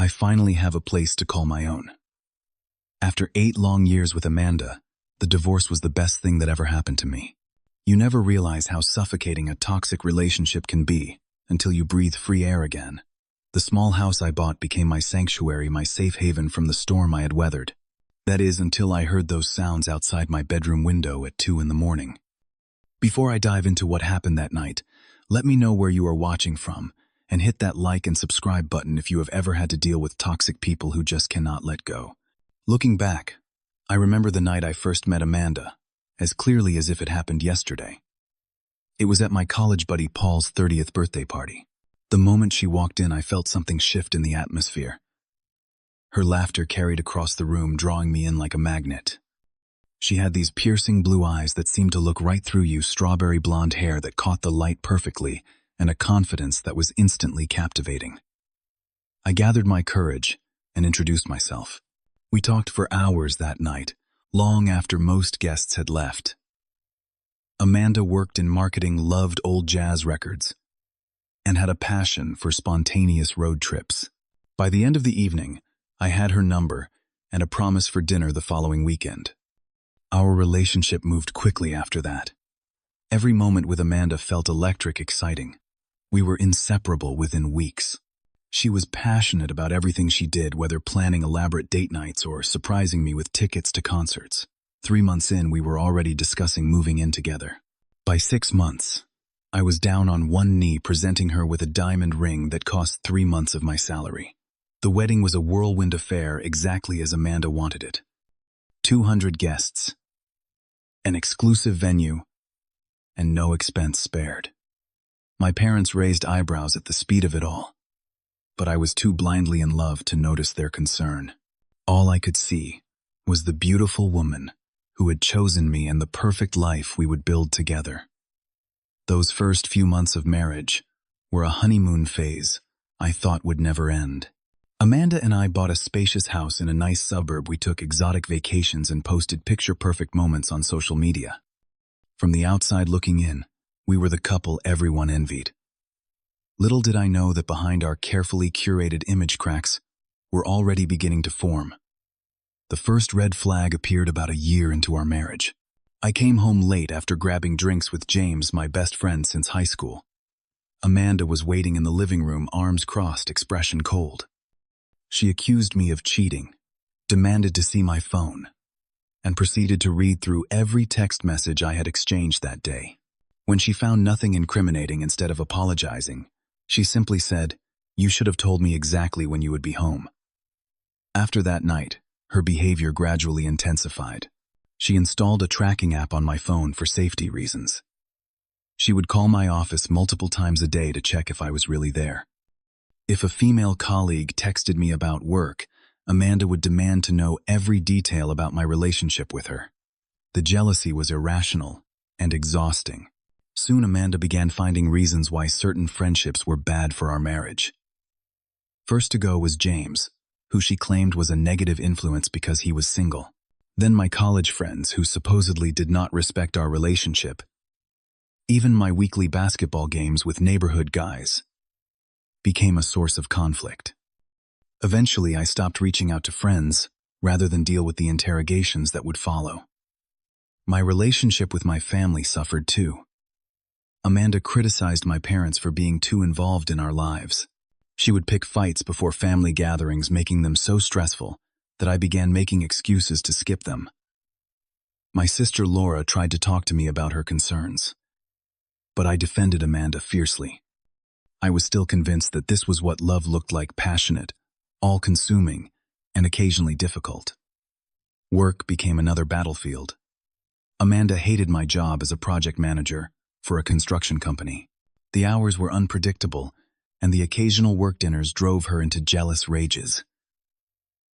I finally have a place to call my own. After 8 long years with Amanda, the divorce was the best thing that ever happened to me. You never realize how suffocating a toxic relationship can be until you breathe free air again. The small house I bought became my sanctuary, my safe haven from the storm I had weathered. That is, until I heard those sounds outside my bedroom window at 2 in the morning. Before I dive into what happened that night, let me know where you are watching from, and hit that like and subscribe button if you have ever had to deal with toxic people who just cannot let go. Looking back, I remember the night I first met Amanda, as clearly as if it happened yesterday. It was at my college buddy Paul's 30th birthday party. The moment she walked in, I felt something shift in the atmosphere. Her laughter carried across the room, drawing me in like a magnet. She had these piercing blue eyes that seemed to look right through you, strawberry blonde hair that caught the light perfectly, and a confidence that was instantly captivating. I gathered my courage and introduced myself. We talked for hours that night, long after most guests had left. Amanda worked in marketing, loved old jazz records, and had a passion for spontaneous road trips. By the end of the evening, I had her number and a promise for dinner the following weekend. Our relationship moved quickly after that. Every moment with Amanda felt electric, exciting. We were inseparable within weeks. She was passionate about everything she did, whether planning elaborate date nights or surprising me with tickets to concerts. 3 months in, we were already discussing moving in together. By 6 months, I was down on one knee presenting her with a diamond ring that cost 3 months of my salary. The wedding was a whirlwind affair, exactly as Amanda wanted it. 200 guests, an exclusive venue, and no expense spared. My parents raised eyebrows at the speed of it all, but I was too blindly in love to notice their concern. All I could see was the beautiful woman who had chosen me and the perfect life we would build together. Those first few months of marriage were a honeymoon phase I thought would never end. Amanda and I bought a spacious house in a nice suburb. We took exotic vacations and posted picture-perfect moments on social media. From the outside looking in, we were the couple everyone envied. Little did I know that behind our carefully curated image, cracks were already beginning to form. The first red flag appeared about a year into our marriage. I came home late after grabbing drinks with James, my best friend since high school. Amanda was waiting in the living room, arms crossed, expression cold. She accused me of cheating, demanded to see my phone, and proceeded to read through every text message I had exchanged that day. When she found nothing incriminating, instead of apologizing, she simply said, "You should have told me exactly when you would be home." After that night, her behavior gradually intensified. She installed a tracking app on my phone for safety reasons. She would call my office multiple times a day to check if I was really there. If a female colleague texted me about work, Amanda would demand to know every detail about my relationship with her. The jealousy was irrational and exhausting. Soon Amanda began finding reasons why certain friendships were bad for our marriage. First to go was James, who she claimed was a negative influence because he was single. Then my college friends, who supposedly did not respect our relationship. Even my weekly basketball games with neighborhood guys became a source of conflict. Eventually, I stopped reaching out to friends rather than deal with the interrogations that would follow. My relationship with my family suffered too. Amanda criticized my parents for being too involved in our lives. She would pick fights before family gatherings, making them so stressful that I began making excuses to skip them. My sister Laura tried to talk to me about her concerns, but I defended Amanda fiercely. I was still convinced that this was what love looked like: passionate, all-consuming, and occasionally difficult. Work became another battlefield. Amanda hated my job as a project manager for a construction company. The hours were unpredictable, and the occasional work dinners drove her into jealous rages.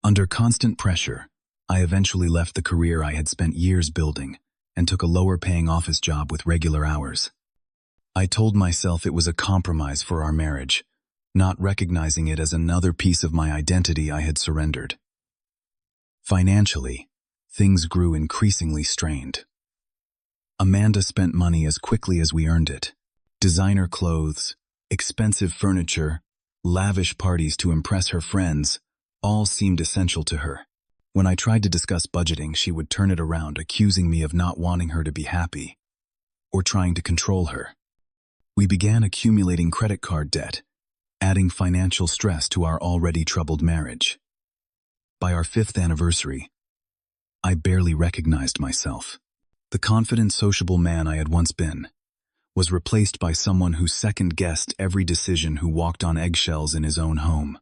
Under constant pressure, I eventually left the career I had spent years building and took a lower-paying office job with regular hours. I told myself it was a compromise for our marriage, not recognizing it as another piece of my identity I had surrendered. Financially, things grew increasingly strained. Amanda spent money as quickly as we earned it. Designer clothes, expensive furniture, lavish parties to impress her friends, all seemed essential to her. When I tried to discuss budgeting, she would turn it around, accusing me of not wanting her to be happy or trying to control her. We began accumulating credit card debt, adding financial stress to our already troubled marriage. By our 5th anniversary, I barely recognized myself. The confident, sociable man I had once been was replaced by someone who second-guessed every decision, who walked on eggshells in his own home,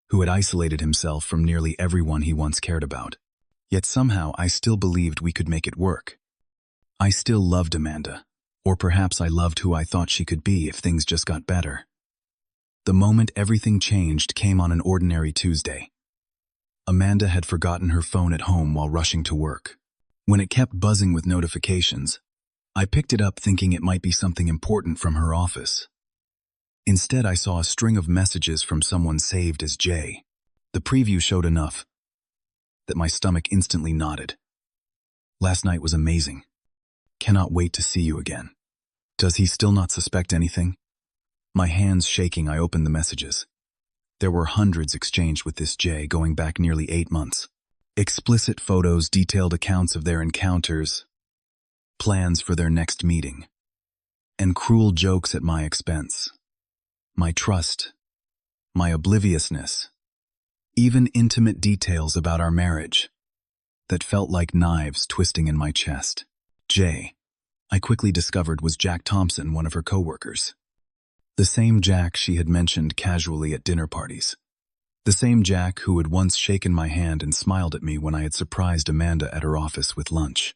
who had isolated himself from nearly everyone he once cared about. Yet somehow I still believed we could make it work. I still loved Amanda, or perhaps I loved who I thought she could be if things just got better. The moment everything changed came on an ordinary Tuesday. Amanda had forgotten her phone at home while rushing to work. When it kept buzzing with notifications, I picked it up thinking it might be something important from her office. Instead, I saw a string of messages from someone saved as Jay. The preview showed enough that my stomach instantly knotted. Last night was amazing. Cannot wait to see you again. Does he still not suspect anything? My hands shaking, I opened the messages. There were hundreds exchanged with this Jay going back nearly 8 months. Explicit photos, detailed accounts of their encounters, plans for their next meeting, and cruel jokes at my expense. My trust, my obliviousness, even intimate details about our marriage that felt like knives twisting in my chest. Jay, I quickly discovered, was Jack Thompson, one of her coworkers. The same Jack she had mentioned casually at dinner parties. The same Jack who had once shaken my hand and smiled at me when I had surprised Amanda at her office with lunch.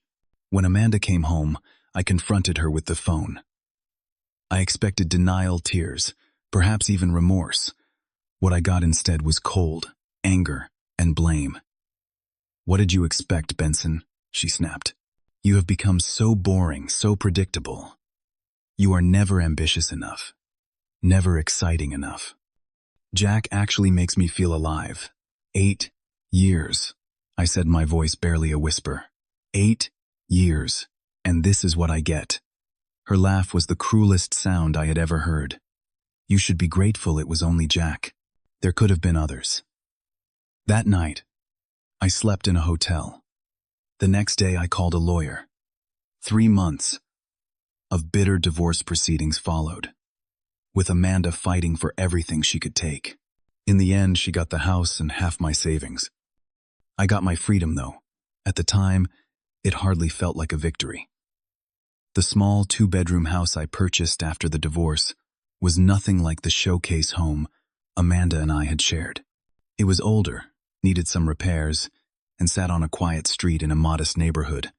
When Amanda came home, I confronted her with the phone. I expected denial, tears, perhaps even remorse. What I got instead was cold, anger, and blame. "What did you expect, Benson?" she snapped. "You have become so boring, so predictable. You are never ambitious enough, never exciting enough." Jack actually makes me feel alive. 8 years, I said, my voice barely a whisper. 8 years, and this is what I get. Her laugh was the cruelest sound I had ever heard. "You should be grateful it was only Jack. There could have been others." That night, I slept in a hotel. The next day, I called a lawyer. 3 months of bitter divorce proceedings followed, with Amanda fighting for everything she could take. In the end, she got the house and half my savings. I got my freedom, though. At the time, it hardly felt like a victory. The small 2-bedroom house I purchased after the divorce was nothing like the showcase home Amanda and I had shared. It was older, needed some repairs, and sat on a quiet street in a modest neighborhood.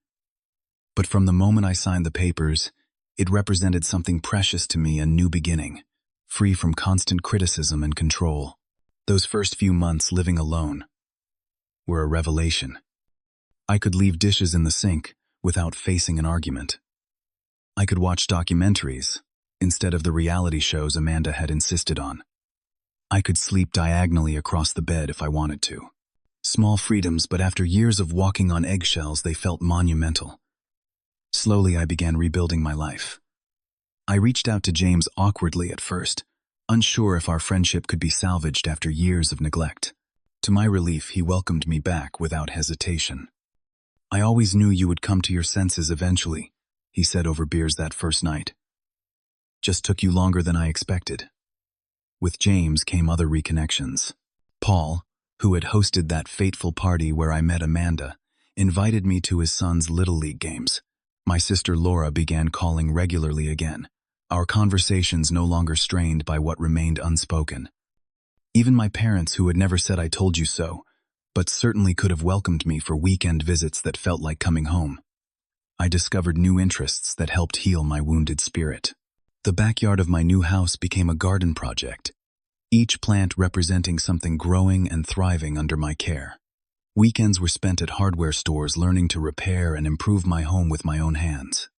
But from the moment I signed the papers, it represented something precious to me, a new beginning, free from constant criticism and control. Those first few months living alone were a revelation. I could leave dishes in the sink without facing an argument. I could watch documentaries instead of the reality shows Amanda had insisted on. I could sleep diagonally across the bed if I wanted to. Small freedoms, but after years of walking on eggshells, they felt monumental. Slowly, I began rebuilding my life. I reached out to James awkwardly at first, unsure if our friendship could be salvaged after years of neglect. To my relief, he welcomed me back without hesitation. "I always knew you would come to your senses eventually," he said over beers that first night. "Just took you longer than I expected." With James came other reconnections. Paul, who had hosted that fateful party where I met Amanda, invited me to his son's Little League games. My sister Laura began calling regularly again, our conversations no longer strained by what remained unspoken. Even my parents, who had never said "I told you so," but certainly could have welcomed me for weekend visits that felt like coming home. I discovered new interests that helped heal my wounded spirit. The backyard of my new house became a garden project, each plant representing something growing and thriving under my care. Weekends were spent at hardware stores learning to repair and improve my home with my own hands.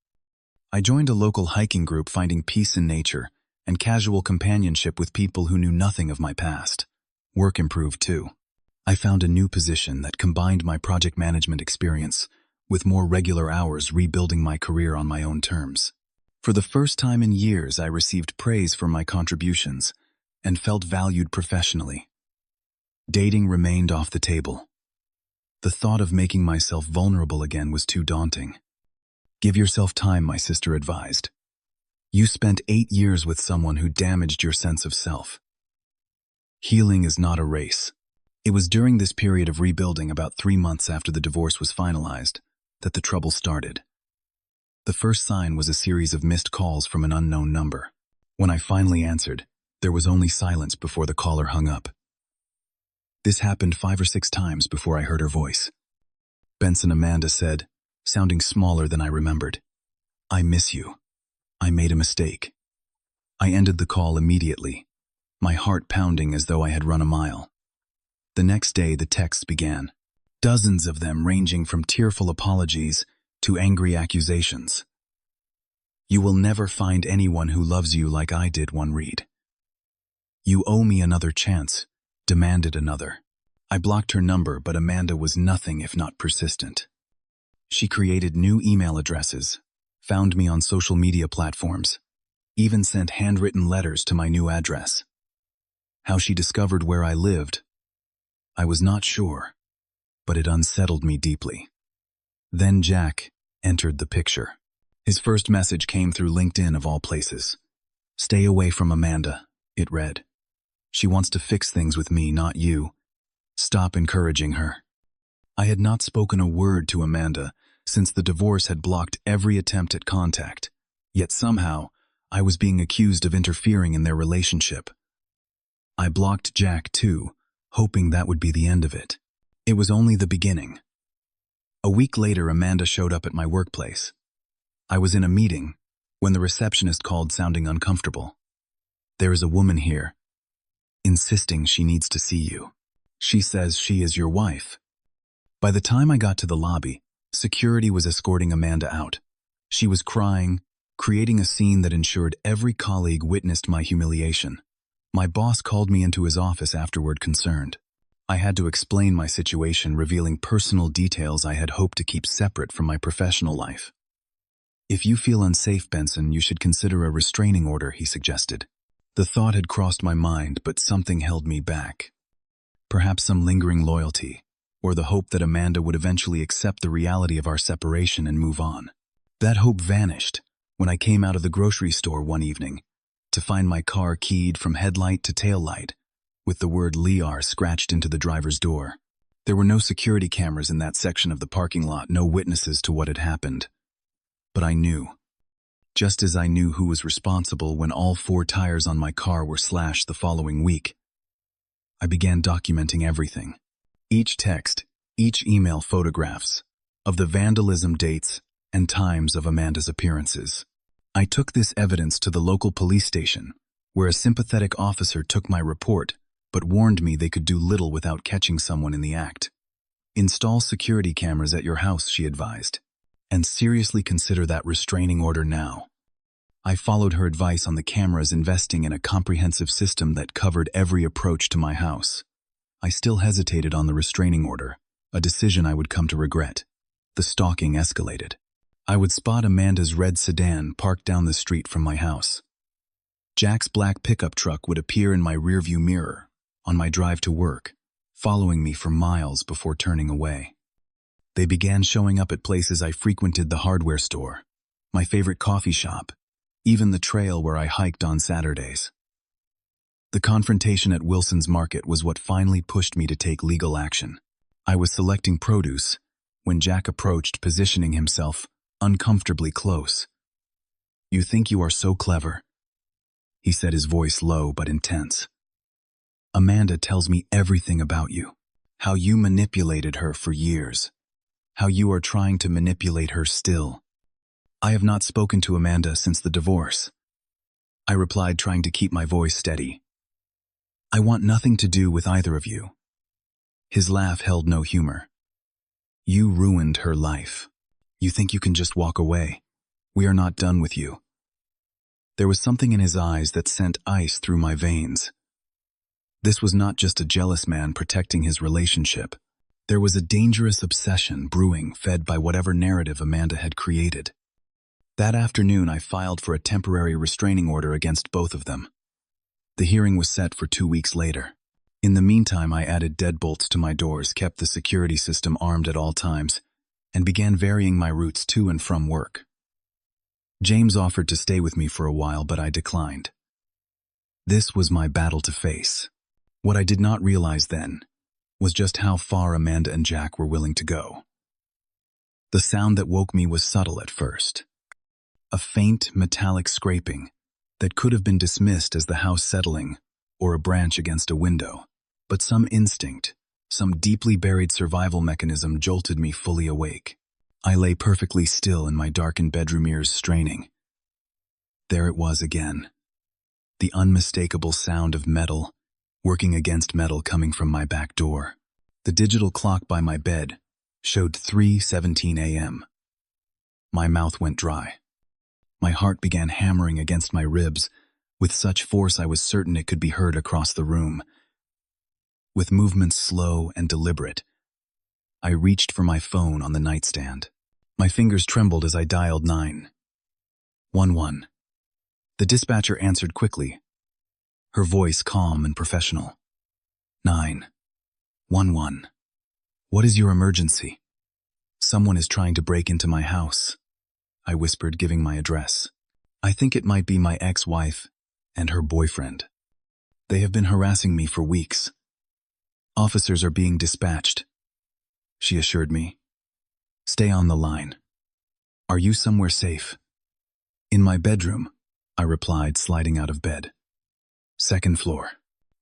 I joined a local hiking group, finding peace in nature and casual companionship with people who knew nothing of my past. Work improved too. I found a new position that combined my project management experience with more regular hours, rebuilding my career on my own terms. For the first time in years, I received praise for my contributions, and felt valued professionally. Dating remained off the table. The thought of making myself vulnerable again was too daunting. Give yourself time, my sister advised. You spent 8 years with someone who damaged your sense of self. Healing is not a race. It was during this period of rebuilding, about 3 months after the divorce was finalized, that the trouble started. The first sign was a series of missed calls from an unknown number. When I finally answered, there was only silence before the caller hung up. This happened 5 or 6 times before I heard her voice. Benson, Amanda said, sounding smaller than I remembered. I miss you. I made a mistake. I ended the call immediately, my heart pounding as though I had run a mile. The next day, the texts began, dozens of them ranging from tearful apologies to angry accusations. You will never find anyone who loves you like I did, one read. You owe me another chance, demanded another. I blocked her number, but Amanda was nothing if not persistent. She created new email addresses, found me on social media platforms, even sent handwritten letters to my new address. How she discovered where I lived, I was not sure, but it unsettled me deeply. Then Jack entered the picture. His first message came through LinkedIn of all places. Stay away from Amanda, it read. She wants to fix things with me, not you. Stop encouraging her. I had not spoken a word to Amanda since the divorce had blocked every attempt at contact, yet somehow I was being accused of interfering in their relationship. I blocked Jack too, hoping that would be the end of it. It was only the beginning. A week later, Amanda showed up at my workplace. I was in a meeting when the receptionist called, sounding uncomfortable. There is a woman here, insisting she needs to see you. She says she is your wife. By the time I got to the lobby, security was escorting Amanda out. She was crying, creating a scene that ensured every colleague witnessed my humiliation. My boss called me into his office afterward, concerned. I had to explain my situation, revealing personal details I had hoped to keep separate from my professional life. If you feel unsafe, Benson, you should consider a restraining order, he suggested. The thought had crossed my mind, but something held me back. Perhaps some lingering loyalty, or the hope that Amanda would eventually accept the reality of our separation and move on. That hope vanished when I came out of the grocery store one evening to find my car keyed from headlight to taillight, with the word Liar scratched into the driver's door. There were no security cameras in that section of the parking lot, no witnesses to what had happened. But I knew. Just as I knew who was responsible when all 4 tires on my car were slashed the following week. I began documenting everything. Each text, each email, photographs of the vandalism, dates, and times of Amanda's appearances. I took this evidence to the local police station, where a sympathetic officer took my report, but warned me they could do little without catching someone in the act. Install security cameras at your house, she advised, and seriously consider that restraining order now. I followed her advice on the cameras, investing in a comprehensive system that covered every approach to my house. I still hesitated on the restraining order, a decision I would come to regret. The stalking escalated. I would spot Amanda's red sedan parked down the street from my house. Jack's black pickup truck would appear in my rearview mirror on my drive to work, following me for miles before turning away. They began showing up at places I frequented: the hardware store, my favorite coffee shop, even the trail where I hiked on Saturdays. The confrontation at Wilson's Market was what finally pushed me to take legal action. I was selecting produce when Jack approached, positioning himself uncomfortably close. You think you are so clever, he said, his voice low but intense. Amanda tells me everything about you, how you manipulated her for years, how you are trying to manipulate her still. I have not spoken to Amanda since the divorce, I replied, trying to keep my voice steady. I want nothing to do with either of you. His laugh held no humor. You ruined her life. You think you can just walk away. We are not done with you. There was something in his eyes that sent ice through my veins. This was not just a jealous man protecting his relationship. There was a dangerous obsession brewing, fed by whatever narrative Amanda had created. That afternoon, I filed for a temporary restraining order against both of them. The hearing was set for 2 weeks later. In the meantime, I added deadbolts to my doors, kept the security system armed at all times, and began varying my routes to and from work. James offered to stay with me for a while, but I declined. This was my battle to face. What I did not realize then was just how far Amanda and Jack were willing to go. The sound that woke me was subtle at first. A faint, metallic scraping that could have been dismissed as the house settling or a branch against a window. But some instinct, some deeply buried survival mechanism jolted me fully awake. I lay perfectly still in my darkened bedroom, ears straining. There it was again. The unmistakable sound of metal working against metal coming from my back door. The digital clock by my bed showed 3:17 a.m. My mouth went dry. My heart began hammering against my ribs with such force I was certain it could be heard across the room. With movements slow and deliberate, I reached for my phone on the nightstand. My fingers trembled as I dialed 911. The dispatcher answered quickly, her voice calm and professional. 911. What is your emergency? Someone is trying to break into my house, I whispered, giving my address. I think it might be my ex-wife and her boyfriend. They have been harassing me for weeks. Officers are being dispatched, she assured me. Stay on the line. Are you somewhere safe? In my bedroom, I replied, sliding out of bed. Second floor.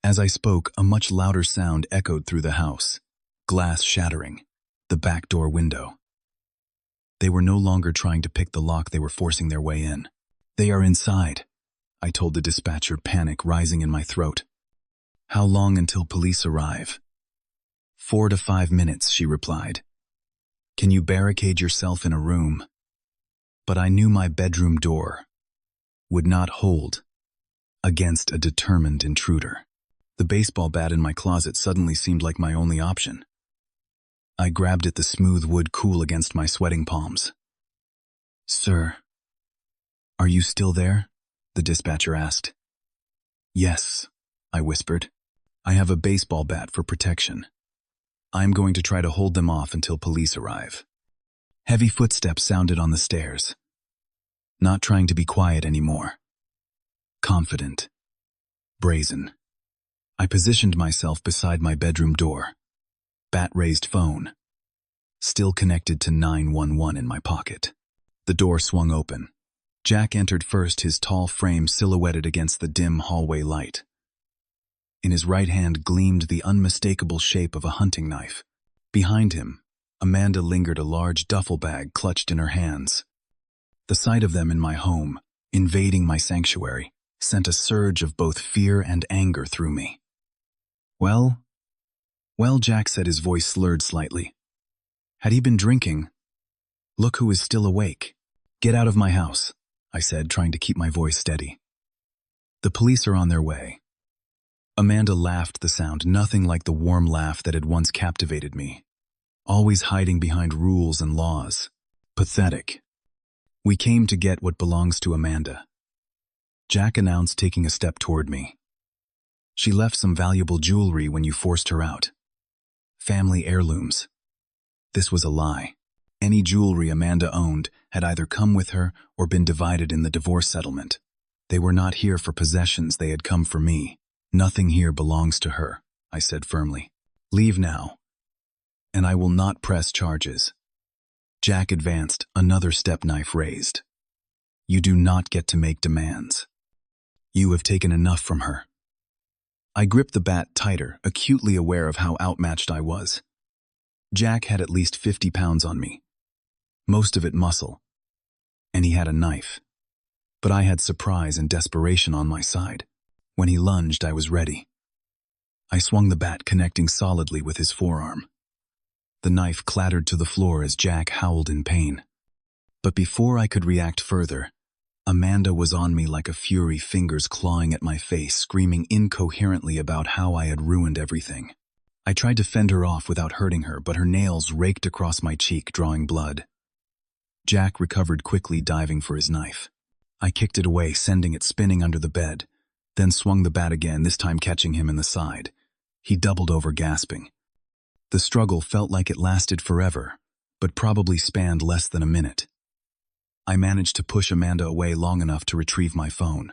As I spoke, a much louder sound echoed through the house, glass shattering, the back door window. They were no longer trying to pick the lock, they were forcing their way in. They are inside, I told the dispatcher, panic rising in my throat. How long until police arrive? 4 to 5 minutes, she replied. Can you barricade yourself in a room? But I knew my bedroom door would not hold against a determined intruder. The baseball bat in my closet suddenly seemed like my only option. I grabbed it, the smooth wood cool against my sweating palms. Sir, are you still there? The dispatcher asked. Yes, I whispered. I have a baseball bat for protection. I'm going to try to hold them off until police arrive. Heavy footsteps sounded on the stairs. Not trying to be quiet anymore. Confident. Brazen. I positioned myself beside my bedroom door. Bat-raised phone. Still connected to 911 in my pocket. The door swung open. Jack entered first, his tall frame silhouetted against the dim hallway light. In his right hand gleamed the unmistakable shape of a hunting knife. Behind him, Amanda lingered, a large duffel bag clutched in her hands. The sight of them in my home, invading my sanctuary, sent a surge of both fear and anger through me. Well, Jack said, his voice slurred slightly. Had he been drinking? Look who is still awake. Get out of my house, I said, trying to keep my voice steady. The police are on their way. Amanda laughed, the sound nothing like the warm laugh that had once captivated me. Always hiding behind rules and laws. Pathetic. We came to get what belongs to Amanda. Jack announced, taking a step toward me. She left some valuable jewelry when you forced her out. Family heirlooms. This was a lie. Any jewelry Amanda owned had either come with her or been divided in the divorce settlement. They were not here for possessions, they had come for me. Nothing here belongs to her, I said firmly. Leave now, and I will not press charges. Jack advanced, another step, knife raised. You do not get to make demands. You have taken enough from her. I gripped the bat tighter, acutely aware of how outmatched I was. Jack had at least 50 pounds on me, most of it muscle, and he had a knife. But I had surprise and desperation on my side. When he lunged, I was ready. I swung the bat, connecting solidly with his forearm. The knife clattered to the floor as Jack howled in pain. But before I could react further, Amanda was on me like a fury, fingers clawing at my face, screaming incoherently about how I had ruined everything. I tried to fend her off without hurting her, but her nails raked across my cheek, drawing blood. Jack recovered quickly, diving for his knife. I kicked it away, sending it spinning under the bed, then swung the bat again, this time catching him in the side. He doubled over, gasping. The struggle felt like it lasted forever, but probably spanned less than a minute. I managed to push Amanda away long enough to retrieve my phone.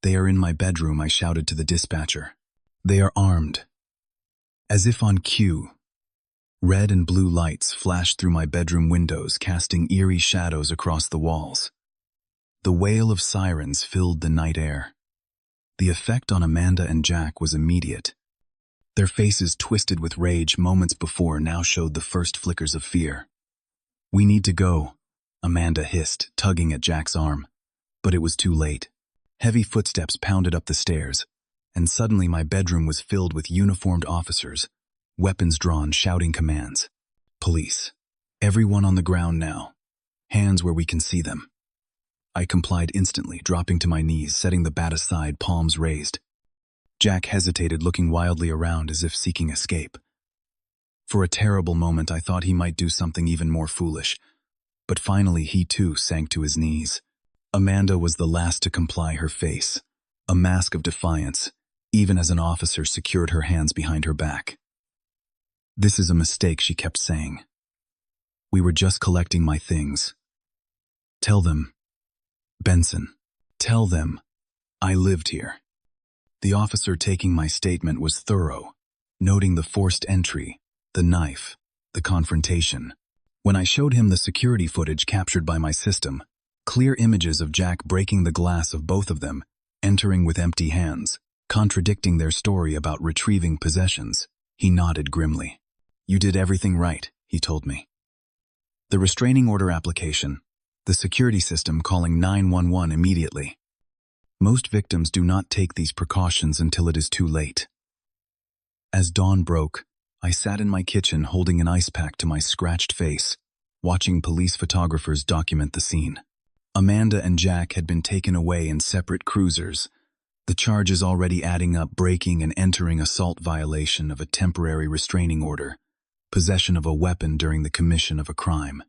"They are in my bedroom," I shouted to the dispatcher. "They are armed." As if on cue, red and blue lights flashed through my bedroom windows, casting eerie shadows across the walls. The wail of sirens filled the night air. The effect on Amanda and Jack was immediate. Their faces, twisted with rage moments before, now showed the first flickers of fear. "We need to go," Amanda hissed, tugging at Jack's arm. But it was too late. Heavy footsteps pounded up the stairs, and suddenly my bedroom was filled with uniformed officers, weapons drawn, shouting commands. "Police. Everyone on the ground now. Hands where we can see them." I complied instantly, dropping to my knees, setting the bat aside, palms raised. Jack hesitated, looking wildly around as if seeking escape. For a terrible moment I thought he might do something even more foolish, but finally he too sank to his knees. Amanda was the last to comply, her face a mask of defiance, even as an officer secured her hands behind her back. "This is a mistake," she kept saying. "We were just collecting my things. Tell them, Benson, tell them I lived here." The officer taking my statement was thorough, noting the forced entry, the knife, the confrontation. When I showed him the security footage captured by my system, clear images of Jack breaking the glass of both of them, entering with empty hands, contradicting their story about retrieving possessions, he nodded grimly. "You did everything right," he told me. The restraining order application, the security system calling 911 immediately. Most victims do not take these precautions until it is too late. As dawn broke, I sat in my kitchen holding an ice pack to my scratched face, watching police photographers document the scene. Amanda and Jack had been taken away in separate cruisers, the charges already adding up: breaking and entering, assault, violation of a temporary restraining order, possession of a weapon during the commission of a crime.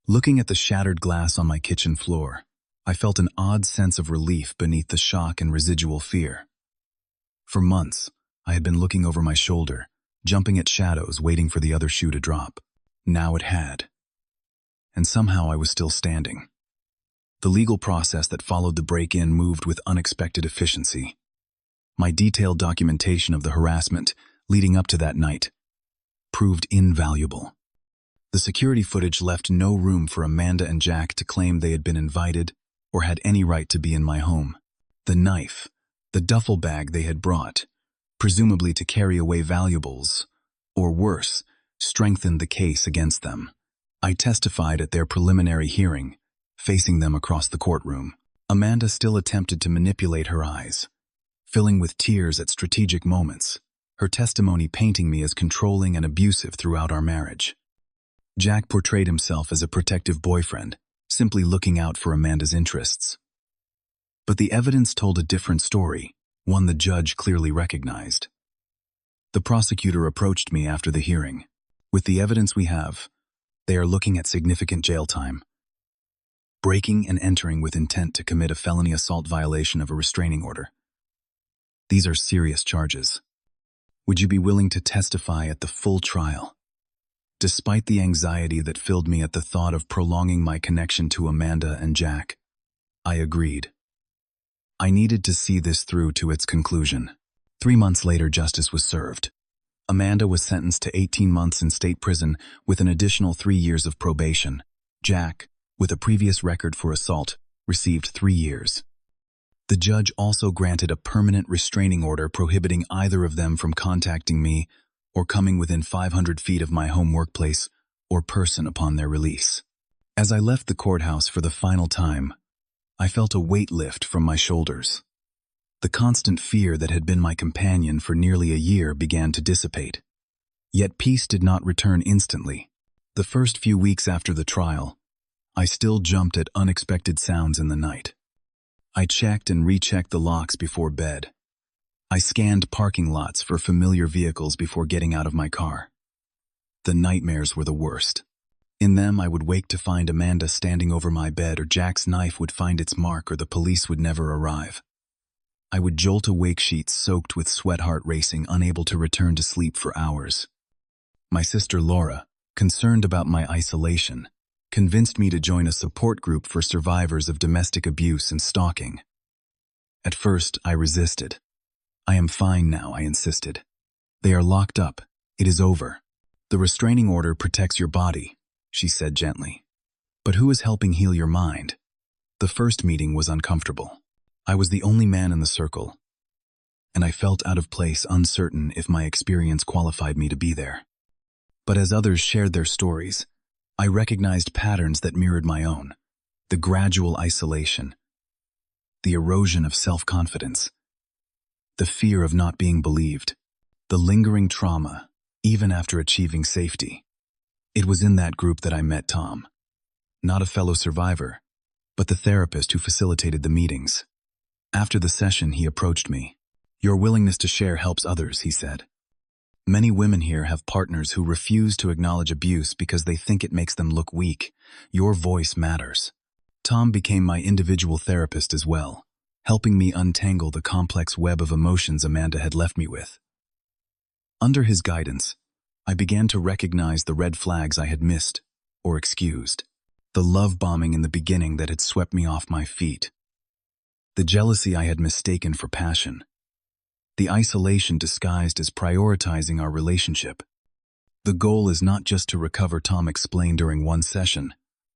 Looking at the shattered glass on my kitchen floor, I felt an odd sense of relief beneath the shock and residual fear. For months, I had been looking over my shoulder, jumping at shadows, waiting for the other shoe to drop. Now it had. And somehow I was still standing. The legal process that followed the break-in moved with unexpected efficiency. My detailed documentation of the harassment leading up to that night proved invaluable. The security footage left no room for Amanda and Jack to claim they had been invited or had any right to be in my home. The knife, the duffel bag they had brought, presumably to carry away valuables, or worse, strengthened the case against them. I testified at their preliminary hearing, facing them across the courtroom. Amanda still attempted to manipulate her eyes, filling with tears at strategic moments, her testimony painting me as controlling and abusive throughout our marriage. Jack portrayed himself as a protective boyfriend, simply looking out for Amanda's interests. But the evidence told a different story, one the judge clearly recognized. The prosecutor approached me after the hearing. "With the evidence we have, they are looking at significant jail time. Breaking and entering with intent to commit a felony assault violation of a restraining order. These are serious charges. Would you be willing to testify at the full trial?" Despite the anxiety that filled me at the thought of prolonging my connection to Amanda and Jack, I agreed. I needed to see this through to its conclusion. 3 months later, justice was served. Amanda was sentenced to 18 months in state prison with an additional 3 years of probation. Jack, with a previous record for assault, received 3 years. The judge also granted a permanent restraining order prohibiting either of them from contacting me or coming within 500 feet of my home, workplace, or person upon their release. As I left the courthouse for the final time, I felt a weight lift from my shoulders. The constant fear that had been my companion for nearly a year began to dissipate. Yet peace did not return instantly. The first few weeks after the trial, I still jumped at unexpected sounds in the night. I checked and rechecked the locks before bed. I scanned parking lots for familiar vehicles before getting out of my car. The nightmares were the worst. In them, I would wake to find Amanda standing over my bed, or Jack's knife would find its mark, or the police would never arrive. I would jolt awake sheets soaked with sweat, heart racing, unable to return to sleep for hours. My sister Laura, concerned about my isolation, convinced me to join a support group for survivors of domestic abuse and stalking. At first, I resisted. "I am fine now," I insisted. "They are locked up. It is over. The restraining order protects your body," she said gently. "But who is helping heal your mind?" The first meeting was uncomfortable. I was the only man in the circle, and I felt out of place, uncertain if my experience qualified me to be there. But as others shared their stories, I recognized patterns that mirrored my own: the gradual isolation, the erosion of self-confidence, the fear of not being believed, the lingering trauma, even after achieving safety. It was in that group that I met Tom, not a fellow survivor, but the therapist who facilitated the meetings. After the session, he approached me. "Your willingness to share helps others," he said. "Many women here have partners who refuse to acknowledge abuse because they think it makes them look weak. Your voice matters." Tom became my individual therapist as well, helping me untangle the complex web of emotions Amanda had left me with. Under his guidance, I began to recognize the red flags I had missed or excused. The love bombing in the beginning that had swept me off my feet. The jealousy I had mistaken for passion. The isolation disguised as prioritizing our relationship. The goal is not just to recover, Tom explained during one session,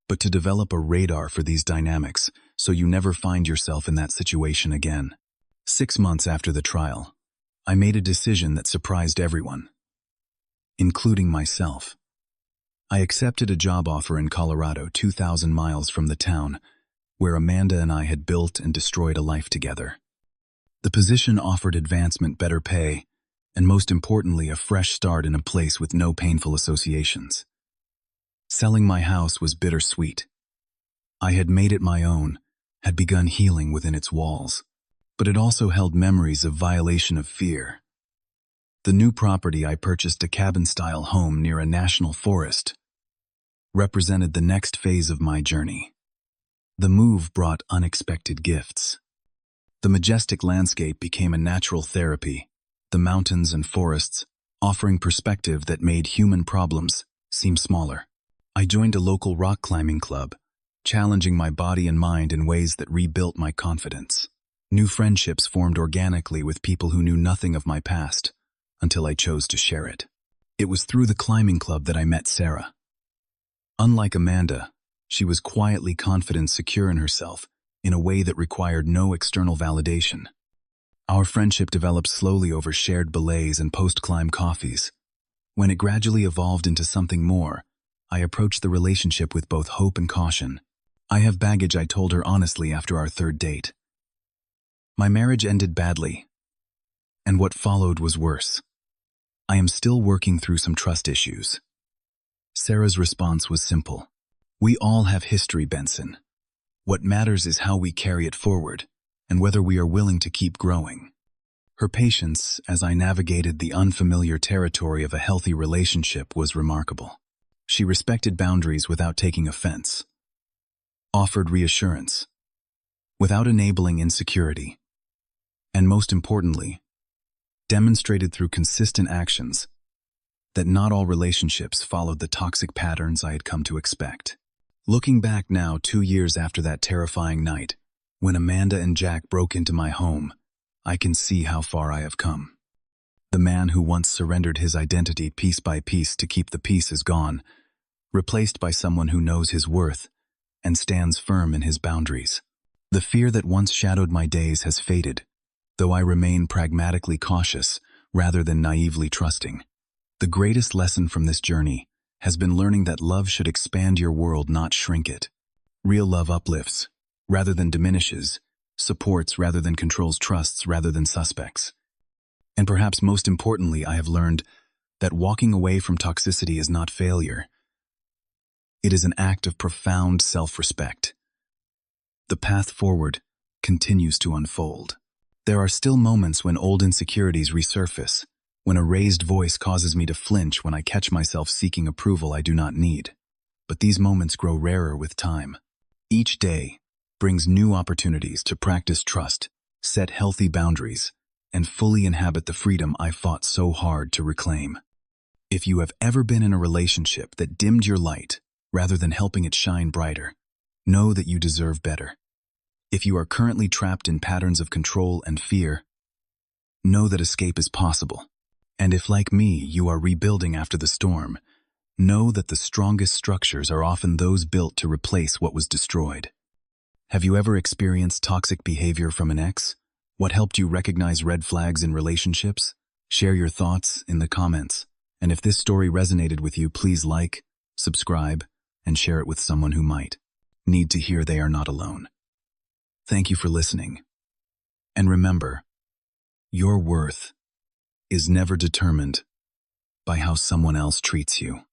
but to develop a radar for these dynamics so you never find yourself in that situation again. 6 months after the trial, I made a decision that surprised everyone, including myself. I accepted a job offer in Colorado, 2,000 miles from the town, where Amanda and I had built and destroyed a life together. The position offered advancement, better pay, and most importantly, a fresh start in a place with no painful associations. Selling my house was bittersweet. I had made it my own, had begun healing within its walls, but it also held memories of violation of fear. The new property I purchased, a cabin-style home near a national forest, represented the next phase of my journey. The move brought unexpected gifts. The majestic landscape became a natural therapy, the mountains and forests offering perspective that made human problems seem smaller. I joined a local rock climbing club, challenging my body and mind in ways that rebuilt my confidence. New friendships formed organically with people who knew nothing of my past until I chose to share it. It was through the climbing club that I met Sarah. Unlike Amanda, she was quietly confident, secure in herself, in a way that required no external validation. Our friendship developed slowly over shared belays and post-climb coffees. When it gradually evolved into something more, I approached the relationship with both hope and caution. "I have baggage," I told her honestly after our third date. My marriage ended badly, and what followed was worse. I am still working through some trust issues. Sarah's response was simple. "We all have history, Benson. What matters is how we carry it forward, and whether we are willing to keep growing." Her patience as I navigated the unfamiliar territory of a healthy relationship was remarkable. She respected boundaries without taking offense, offered reassurance without enabling insecurity, and most importantly, demonstrated through consistent actions that not all relationships followed the toxic patterns I had come to expect. Looking back now, 2 years after that terrifying night, when Amanda and Jack broke into my home, I can see how far I have come. The man who once surrendered his identity piece by piece to keep the peace is gone, replaced by someone who knows his worth and stands firm in his boundaries. The fear that once shadowed my days has faded, though I remain pragmatically cautious rather than naively trusting. The greatest lesson from this journey has been learning that love should expand your world, not shrink it. Real love uplifts rather than diminishes, supports rather than controls, trusts rather than suspects. And perhaps most importantly, I have learned that walking away from toxicity is not failure. It is an act of profound self-respect. The path forward continues to unfold. There are still moments when old insecurities resurface, when a raised voice causes me to flinch, when I catch myself seeking approval I do not need. But these moments grow rarer with time. Each day brings new opportunities to practice trust, set healthy boundaries, and fully inhabit the freedom I fought so hard to reclaim. If you have ever been in a relationship that dimmed your light rather than helping it shine brighter, know that you deserve better. If you are currently trapped in patterns of control and fear, know that escape is possible. And if, like me, you are rebuilding after the storm, know that the strongest structures are often those built to replace what was destroyed. Have you ever experienced toxic behavior from an ex? What helped you recognize red flags in relationships? Share your thoughts in the comments. And if this story resonated with you, please like, subscribe, and share it with someone who might need to hear they are not alone. Thank you for listening. And remember, your worth is never determined by how someone else treats you.